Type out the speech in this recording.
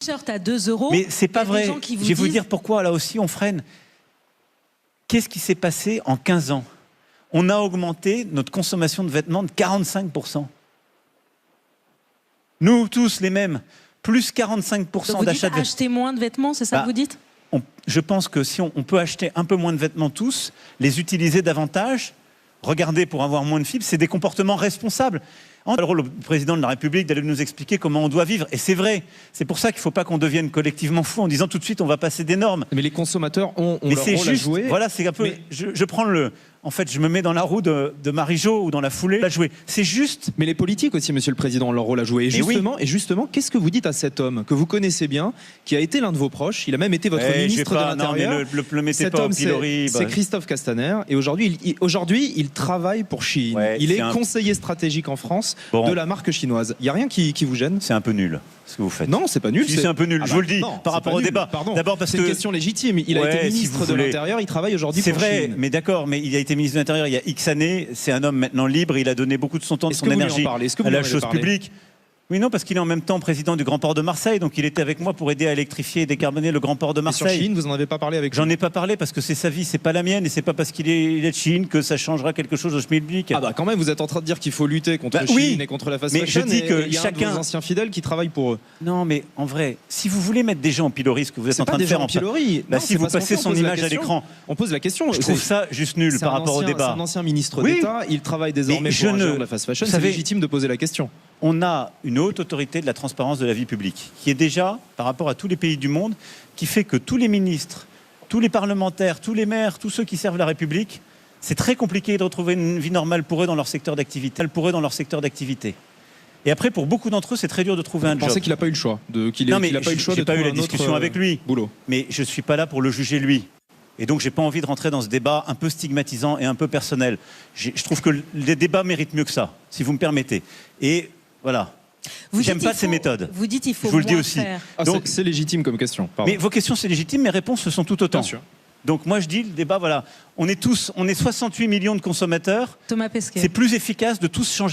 t-shirt à 2 €. Mais c'est pas vrai. Je vais vous dire pourquoi, là aussi, on freine. Qu'est-ce qui s'est passé en 15 ans? On a augmenté notre consommation de vêtements de 45%. Nous, tous les mêmes, plus 45% d'achat de... acheter moins de vêtements, c'est ça que vous dites? Je pense que si on peut acheter un peu moins de vêtements tous, les utiliser davantage, regarder pour avoir moins de fibres, c'est des comportements responsables. Le rôle du président de la République d'aller nous expliquer comment on doit vivre. Et c'est vrai. C'est pour ça qu'il ne faut pas qu'on devienne collectivement fou en disant tout de suite on va passer des normes. Mais les consommateurs ont leur rôle à jouer. Voilà, c'est un peu... Mais... Je prends le... En fait, je me mets dans la roue de Marie-Jo ou dans la foulée à jouer. C'est juste... Mais les politiques aussi, Monsieur le Président, ont leur rôle à jouer. Et justement, qu'est-ce que vous dites à cet homme que vous connaissez bien, qui a été l'un de vos proches, il a même été votre ministre de l'Intérieur. Cet homme, c'est Christophe Castaner. Et aujourd'hui, il travaille pour Shein. Il est conseiller stratégique en France de la marque chinoise. Il n'y a rien qui vous gêne? C'est un peu nul ce que vous faites. Non, c'est pas nul. C'est un peu nul, je vous le dis, par rapport au débat. D'abord parce que c'est une question légitime. Il a été ministre de l'Intérieur, il travaille aujourd'hui pour Shein. C'est vrai, mais d'accord, mais il a été ministre de l'Intérieur il y a X années. C'est un homme maintenant libre. Il a donné beaucoup de son temps, de son énergie à la chose publique. Oui, non, parce qu'il est en même temps président du Grand Port de Marseille, donc il était avec moi pour aider à électrifier et décarboner le Grand Port de Marseille. Et sur Chine, vous n'en avez pas parlé avec lui? J'en ai pas parlé parce que c'est sa vie, c'est pas la mienne, et c'est pas parce qu'il est de Chine que ça changera quelque chose au schmilblick. Ah bah quand même, vous êtes en train de dire qu'il faut lutter contre Chine et contre la fast fashion. Mais je dis que il y a un de vos anciens fidèles qui travaille pour eux. Non, mais en vrai, si vous voulez mettre des gens en pilori, ce que vous êtes en train de faire en pilori, si vous passez son image à l'écran, on pose la question. Je trouve ça juste nul par rapport au débat. C'est un ancien ministre d'État, il travaille désormais pour un géant de la fast fashion. C'est légitime de poser la question. On a une haute autorité de la transparence de la vie publique, qui est déjà, par rapport à tous les pays du monde, qui fait que tous les ministres, tous les parlementaires, tous les maires, tous ceux qui servent la République, c'est très compliqué de retrouver une vie normale pour eux dans leur secteur d'activité. Et après, pour beaucoup d'entre eux, c'est très dur de trouver un job. Vous pensez qu'il n'a pas eu le choix de J'ai pas eu la discussion avec lui, boulot. Mais je ne suis pas là pour le juger lui. Et donc, j'ai pas envie de rentrer dans ce débat un peu stigmatisant et un peu personnel. Je trouve que les débats méritent mieux que ça, si vous me permettez. Et voilà. J'aime pas ces méthodes. Vous dites il faut je vous le dis aussi. Donc c'est légitime comme question. Mais vos questions c'est légitime, mes réponses ce sont tout autant. Bien sûr. Donc moi je dis le débat voilà, on est 68 millions de consommateurs. Thomas Pesquet. C'est plus efficace de tous changer.